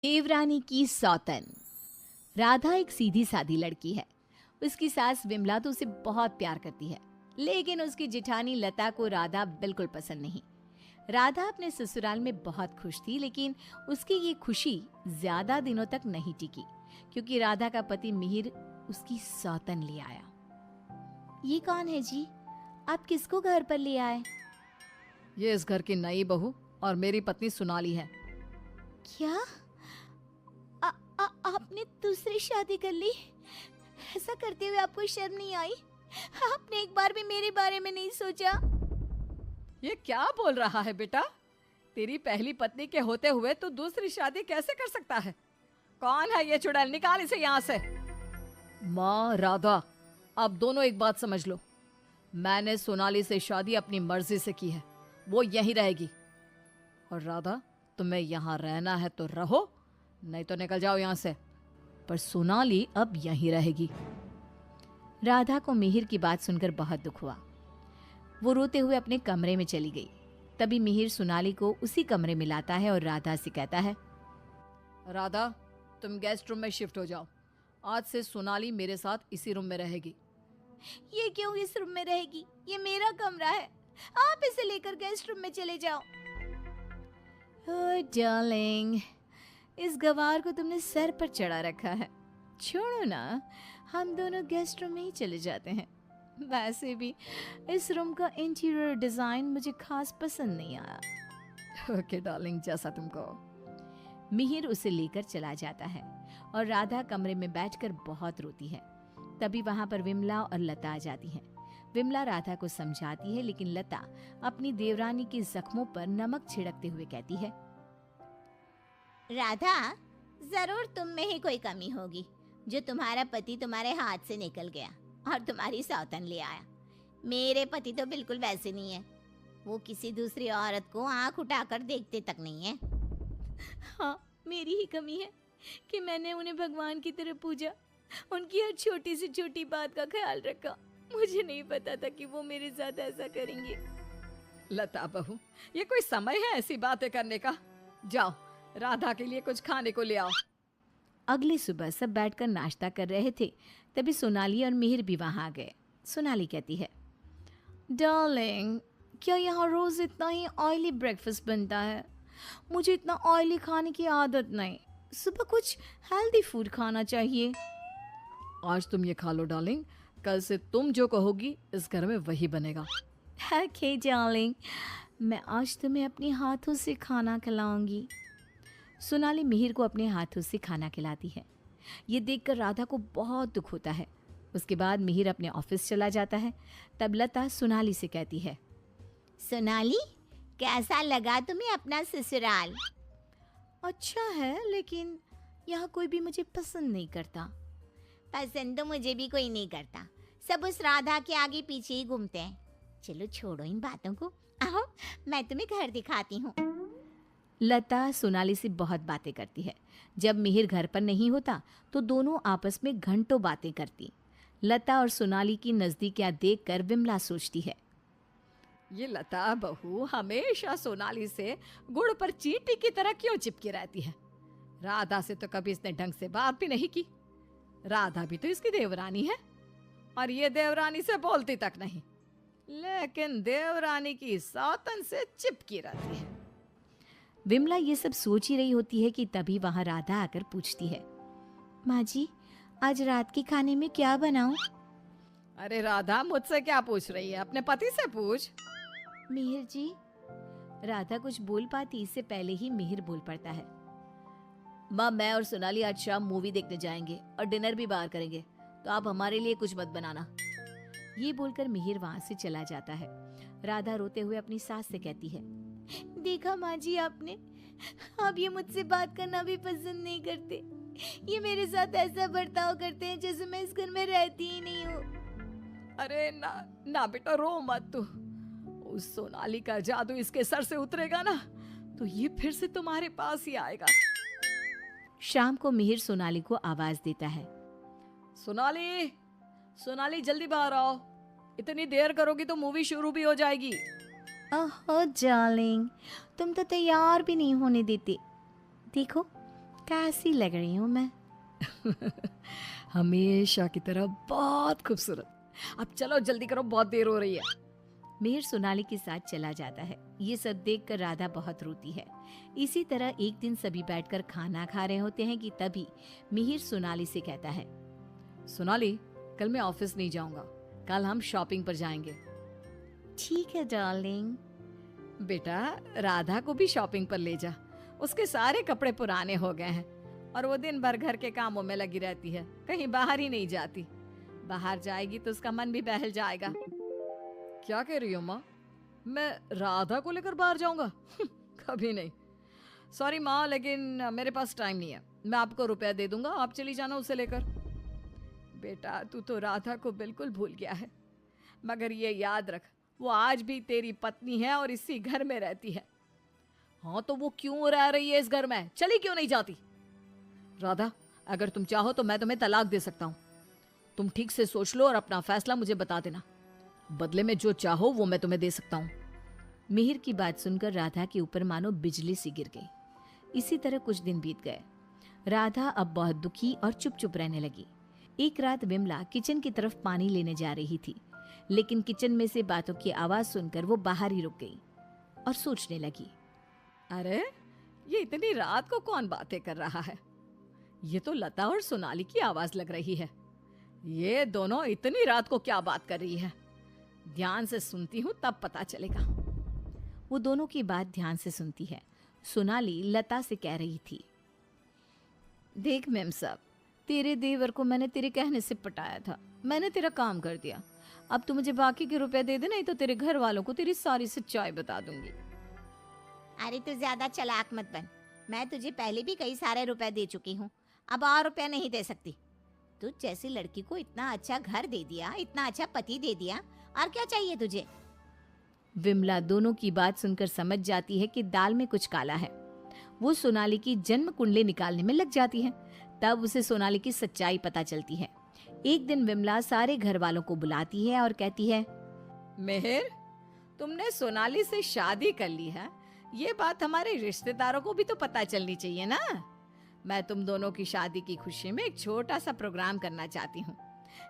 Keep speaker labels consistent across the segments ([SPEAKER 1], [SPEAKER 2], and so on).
[SPEAKER 1] देवरानी की सौतन। राधा एक सीधी सादी लड़की है। उसकी सास विमला तो उसे बहुत प्यार करती है, लेकिन उसकी जिठानी लता को राधा बिल्कुल पसंद नहीं। राधा अपने ससुराल में बहुत खुश थी, लेकिन उसकी ये खुशी ज्यादा दिनों तक नहीं टिकी, क्योंकि राधा का पति मिहिर उसकी सौतन ले आया। ये कौन है जी? आप किसको घर पर ले आए?
[SPEAKER 2] ये इस घर की नई बहू और मेरी पत्नी सोनाली है।
[SPEAKER 1] क्या? आपने दूसरी शादी कर ली? ऐसा करते हुए आपको शर्म नहीं आई? आपने एक बार भी मेरे बारे में नहीं सोचा?
[SPEAKER 2] ये क्या बोल रहा है बेटा? तेरी पहली पत्नी के होते हुए तू दूसरी शादी कैसे कर सकता है? कौन है ये चुड़ैल? निकाल इसे यहाँ से। माँ राधा, आप दोनों एक बात समझ लो। मैंने सोनाली से शादी अपनी मर्जी से की है, वो यहीं रहेगी। और राधा, तुम्हें यहाँ रहना है तो रहो, नहीं तो निकल जाओ यहाँ से। पर सोनाली अब यहीं रहेगी।
[SPEAKER 1] राधा को मिहिर की बात सुनकर बहुत दुख हुआ। वो रोते हुए अपने कमरे में चली गई। तभी मिहिर सोनाली को उसी कमरे में लाता है और राधा से कहता है,
[SPEAKER 2] राधा, तुम गेस्ट रूम में शिफ्ट हो जाओ। आज से सोनाली मेरे साथ इसी रूम में रहेगी।
[SPEAKER 1] ये क्यों इस रूम में रहेगी? ये मेरा कमरा है, आप इसे लेकर गेस्ट रूम में चले जाओ। ओह डार्लिंग, इस गवार को तुमने सर पर चढ़ा रखा है। छोड़ो ना, हम दोनों गेस्ट रूम में ही चले जाते हैं। वैसे भी इस रूम का इंटीरियर डिजाइन मुझे खास पसंद नहीं आया।
[SPEAKER 2] ओके डार्लिंग, जैसा तुम कहो।
[SPEAKER 1] मिहिर उसे लेकर चला जाता है और राधा कमरे में बैठकर बहुत रोती है। तभी वहां पर विमला और लता आ जाती हैं। विमला राधा को समझाती है, लेकिन लता अपनी देवरानी के जख्मों पर नमक छिड़कते हुए कहती है, राधा, जरूर तुम में ही कोई कमी होगी जो तुम्हारा पति तुम्हारे हाथ से निकल गया और तुम्हारी सौतन ले आया। मेरे पति तो बिल्कुल वैसे नहीं है। वो किसी दूसरी औरत को आंख उठाकर देखते तक नहीं है। हाँ, मेरी ही कमी है कि मैंने उन्हें भगवान की तरह पूजा, उनकी हर छोटी से छोटी बात का ख्याल रखा। मुझे नहीं पता था कि वो मेरे साथ ऐसा करेंगे।
[SPEAKER 2] लता बहू, ये कोई समय है ऐसी बातें करने का? जाओ, राधा के लिए कुछ खाने को ले आओ।
[SPEAKER 1] अगली सुबह सब बैठकर नाश्ता कर रहे थे। तभी सोनाली और मिहिर भी वहां आ गए। सोनाली कहती है, डार्लिंग, क्या यहाँ रोज इतना ही ऑयली ब्रेकफास्ट बनता है? मुझे इतना ऑयली खाने की आदत नहीं। सुबह कुछ हेल्दी फूड खाना चाहिए।
[SPEAKER 2] आज तुम ये खा लो डार्लिंग, कल से तुम जो कहोगी इस घर में वही बनेगा।
[SPEAKER 1] ओके डार्लिंग, मैं आज तुम्हें अपने हाथों से खाना खिलाऊंगी। सोनाली मिहिर को अपने हाथों से खाना खिलाती है। ये देखकर राधा को बहुत दुख होता है। उसके बाद मिहिर अपने ऑफिस चला जाता है। तब लता सोनाली से कहती है, सोनाली, कैसा लगा तुम्हें अपना ससुराल? अच्छा है, लेकिन यहाँ कोई भी मुझे पसंद नहीं करता। पसंद तो मुझे भी कोई नहीं करता। सब उस राधा के आगे पीछे ही घूमते हैं। चलो छोड़ो इन बातों को, आओ मैं तुम्हें घर दिखाती हूँ। लता सोनाली से बहुत बातें करती है। जब मिहिर घर पर नहीं होता तो दोनों आपस में घंटों बातें करती। लता और सोनाली की नजदीकियां देखकर विमला सोचती है,
[SPEAKER 2] ये लता बहू हमेशा सोनाली से गुड़ पर चींटी की तरह क्यों चिपकी रहती है? राधा से तो कभी इसने ढंग से बात भी नहीं की। राधा भी तो इसकी देवरानी है और ये देवरानी से बोलती तक नहीं, लेकिन देवरानी की सौतन से चिपकी रहती है।
[SPEAKER 1] विमला ये सब सोच ही रही होती है कि तभी वहां राधा आकर पूछती है, माँ जी, आज रात के खाने में क्या बनाऊं?
[SPEAKER 2] अरे राधा, मुझसे क्या पूछ रही है? अपने पति से पूछ।
[SPEAKER 1] मिहिर जी। राधा कुछ बोल पाती इससे पहले ही मिहिर बोल पड़ता है, माँ, मैं और सोनाली आज शाम मूवी देखने जाएंगे और डिनर भी बाहर करेंगे, तो आप हमारे लिए कुछ मत बनाना। ये बोलकर मिहिर वहां से चला जाता है। राधा रोते हुए अपनी सास से कहती है, देखा माँ जी आपने, आप ये मुझसे बात करना भी पसंद नहीं करते। ये मेरे साथ ऐसा बर्ताव करते हैं जैसे मैं इस घर में रहती ही नहीं हूँ।
[SPEAKER 2] अरे ना ना बेटा, रो मत तू। उस सोनाली का जादू इसके सर से उतरेगा ना तो ये फिर से तुम्हारे पास ही आएगा।
[SPEAKER 1] शाम को मिहिर सोनाली को आवाज देता है,
[SPEAKER 2] सोनाली, सोनाली जल्दी बाहर आओ। इतनी देर करोगी तो मूवी शुरू भी हो जाएगी।
[SPEAKER 1] ओहो डार्लिंग, तुम तो तैयार भी नहीं होने देते। देखो कैसी लग रही हूँ मैं?
[SPEAKER 2] हमेशा की तरह बहुत खूबसूरत। अब चलो जल्दी करो, बहुत देर हो रही है।
[SPEAKER 1] मिहिर सोनाली के साथ चला जाता है। ये सब देखकर राधा बहुत रोती है। इसी तरह एक दिन सभी बैठकर खाना खा रहे होते हैं कि तभी मिहिर सोनाली से कहता है,
[SPEAKER 2] सोनाली, कल मैं ऑफिस नहीं जाऊंगा, कल हम शॉपिंग पर जाएंगे।
[SPEAKER 1] ठीक है डार्लिंग।
[SPEAKER 2] बेटा, राधा को भी शॉपिंग पर ले जा, उसके सारे कपड़े पुराने हो गए हैं और वो दिन भर घर के कामों में लगी रहती है, कहीं बाहर ही नहीं जाती। बाहर जाएगी तो उसका मन भी बहल जाएगा। क्या कह रही हो माँ? मैं राधा को लेकर बाहर जाऊंगा? कभी नहीं। सॉरी माँ, लेकिन मेरे पास टाइम नहीं है। मैं आपको रुपया दे दूंगा, आप चली जाना उसे लेकर। बेटा, तू तो राधा को बिल्कुल भूल गया है, मगर ये याद रख, वो आज भी तेरी पत्नी है और इसी घर में रहती है। हाँ तो वो क्यों रह रही है इस घर में? चली क्यों नहीं जाती? राधा, अगर तुम चाहो तो मैं तुम्हें तलाक दे सकता हूँ। तुम ठीक से सोच लो और अपना फैसला मुझे बता देना। बदले में जो चाहो वो मैं तुम्हें दे सकता हूँ।
[SPEAKER 1] मिहिर की बात सुनकर राधा के ऊपर मानो बिजली सी गिर गई। इसी तरह कुछ दिन बीत गए। राधा अब बहुत दुखी और चुप चुप रहने लगी। एक रात विमला किचन की तरफ पानी लेने जा रही थी, लेकिन किचन में से बातों की आवाज सुनकर वो बाहर ही रुक गई और सोचने लगी,
[SPEAKER 2] अरे ये इतनी रात को कौन बातें कर रहा है? ये तो लता और सोनाली की आवाज लग रही है। ये दोनों इतनी रात को क्या बात कर रही है? ध्यान से सुनती हूँ तब पता चलेगा।
[SPEAKER 1] वो दोनों की बात ध्यान से सुनती है। सोनाली लता से कह रही थी, देख मेम साहब, तेरे देवर को मैंने तेरे कहने से पटाया था, मैंने तेरा काम कर दिया। अब तू मुझे बाकी के रुपए दे दे, नहीं तो तेरे घर वालों को तेरी सारी सच्चाई बता दूंगी।
[SPEAKER 3] अरे तू ज्यादा चालाक मत बन, मैं तुझे पहले भी कई सारे रुपए दे चुकी हूँ, अब और रुपया नहीं दे सकती। तू जैसी लड़की को इतना अच्छा घर दे दिया, इतना अच्छा पति दे दिया, और क्या चाहिए तुझे?
[SPEAKER 1] विमला दोनों की बात सुनकर समझ जाती है कि दाल में कुछ काला है। वो सोनाली की जन्म कुंडली निकालने में लग जाती है। तब उसे सोनाली की सच्चाई पता चलती है। एक दिन विमला सारे घर वालों को बुलाती है और कहती है,
[SPEAKER 2] मेहर, तुमने सोनाली से शादी कर ली है, ये बात हमारे रिश्तेदारों को भी तो पता चलनी चाहिए ना। मैं तुम दोनों की शादी की खुशी में एक छोटा सा प्रोग्राम करना चाहती हूँ,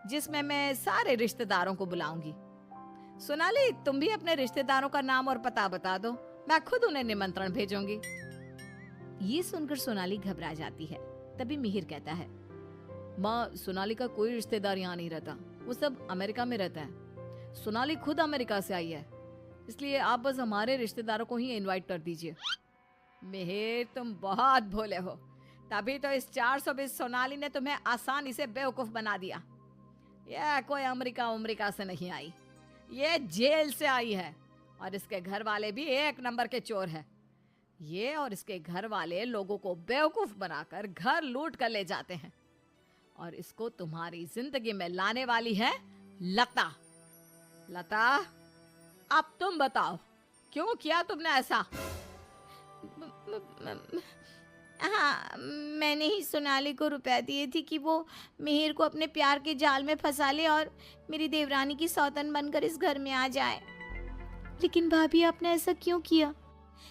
[SPEAKER 2] जिसमें मैं सारे रिश्तेदारों को बुलाऊंगी। सोनाली, तुम भी अपने रिश्तेदारों का नाम और पता बता दो, मैं खुद उन्हें निमंत्रण भेजूंगी।
[SPEAKER 1] ये सुनकर सोनाली घबरा जाती है। तभी मिहिर कहता है,
[SPEAKER 2] माँ, सोनाली का कोई रिश्तेदार यहाँ नहीं रहता, वो सब अमेरिका में रहता है। सोनाली खुद अमेरिका से आई है, इसलिए आप बस हमारे रिश्तेदारों को ही इनवाइट कर दीजिए। मिहिर, तुम बहुत भोले हो, तभी तो इस 420 सोनाली ने तुम्हें आसानी से बेवकूफ बना दिया। यह कोई अमेरिका से नहीं आई, ये जेल से आई है, और इसके घर वाले भी एक नंबर के चोर हैं। ये और इसके घर वाले लोगों को बेवकूफ बनाकर घर लूट कर ले जाते हैं, और इसको तुम्हारी जिंदगी में लाने वाली है लता। लता, अब तुम बताओ, क्यों किया तुमने ऐसा?
[SPEAKER 3] हाँ, मैंने ही सोनाली को रुपया दिए थे कि वो मिहिर को अपने प्यार के जाल में फंसा ले और मेरी देवरानी की सौतन बनकर इस घर में आ जाए।
[SPEAKER 1] लेकिन भाभी, आपने ऐसा क्यों किया?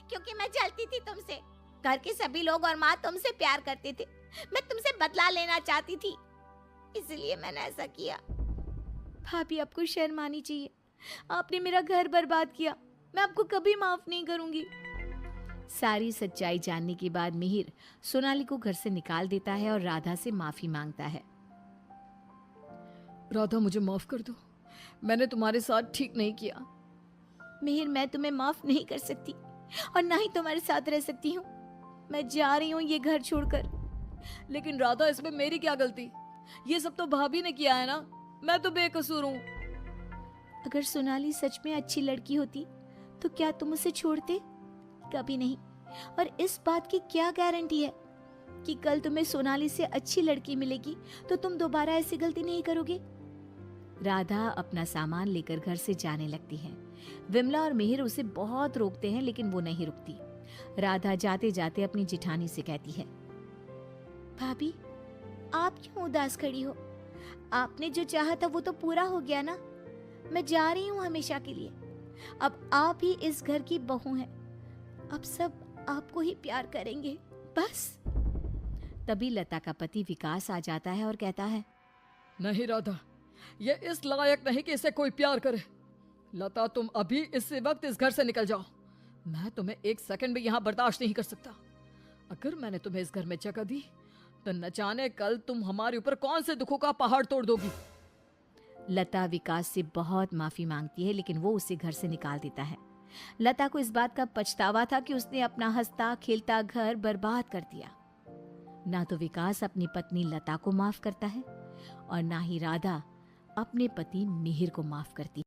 [SPEAKER 3] क्योंकि मैं जलती थी तुमसे। घर के सभी लोग और माँ तुमसे प्यार करते थे, मैं तुमसे बदला लेना चाहती थी, इसलिए मैंने ऐसा किया।
[SPEAKER 1] भाभी, आपको शर्म आनी चाहिए। आपने मेरा घर बर्बाद किया, मैं आपको कभी माफ नहीं करूंगी। सारी सच्चाई जानने के बाद मिहिर सोनाली को घर से निकाल देता है और राधा से माफी मांगता है।
[SPEAKER 2] राधा, मुझे माफ कर दो, मैंने तुम्हारे साथ ठीक नहीं किया।
[SPEAKER 1] मिहिर, मैं तुम्हें माफ नहीं कर सकती और ना ही तुम्हारे साथ रह सकती हूँ। मैं जा रही हूँ ये घर छोड़कर।
[SPEAKER 2] लेकिन राधा, इसमें मेरी क्या गलती? ये सब तो भाभी ने किया है ना, मैं तो बेकसूर हूँ।
[SPEAKER 1] अगर सोनाली सच में अच्छी लड़की होती तो क्या तुम उसे छोड़ते? कभी नहीं। और इस बात की क्या गारंटी है कि कल तुम्हें सोनाली से अच्छी लड़की मिलेगी तो तुम दोबारा ऐसी गलती नहीं करोगे? राधा अपना सामान लेकर घर से जाने लगती है। विमला और मिहिर उसे बहुत रोकते हैं, लेकिन वो नहीं रुकती। राधा जाते जाते अपनी जिठानी से कहती है, भाभी, आप क्यों उदास खड़ी हो? आपने जो चाहा था वो तो पूरा हो गया ना। मैं जा रही हूँ हमेशा के लिए। अब आप ही इस घर की बहू हैं। अब सब आपको ही प्यार करेंगे, बस। तभी लता का पति विकास आ जाता है और कहता है,
[SPEAKER 2] नहीं राधा, ये इस लायक नहीं कि इसे कोई प्यार करे। लता, तुम अभी इसी वक्त इस घर से निकल जाओ। मैं तुम्हें एक सेकंड भी यहाँ बर्दाश्त नहीं कर सकता। अगर मैंने तुम्हें इस घर में जगह दी तो न जाने कल तुम हमारे ऊपर कौन से दुखों का पहाड़ तोड़ दोगी।
[SPEAKER 1] लता विकास से बहुत माफी मांगती है, लेकिन वो उसे घर से निकाल देता है। लता को इस बात का पछतावा था कि उसने अपना हंसता खेलता घर बर्बाद कर दिया। ना तो विकास अपनी पत्नी लता को माफ करता है और ना ही राधा अपने पति मिहिर को माफ करती।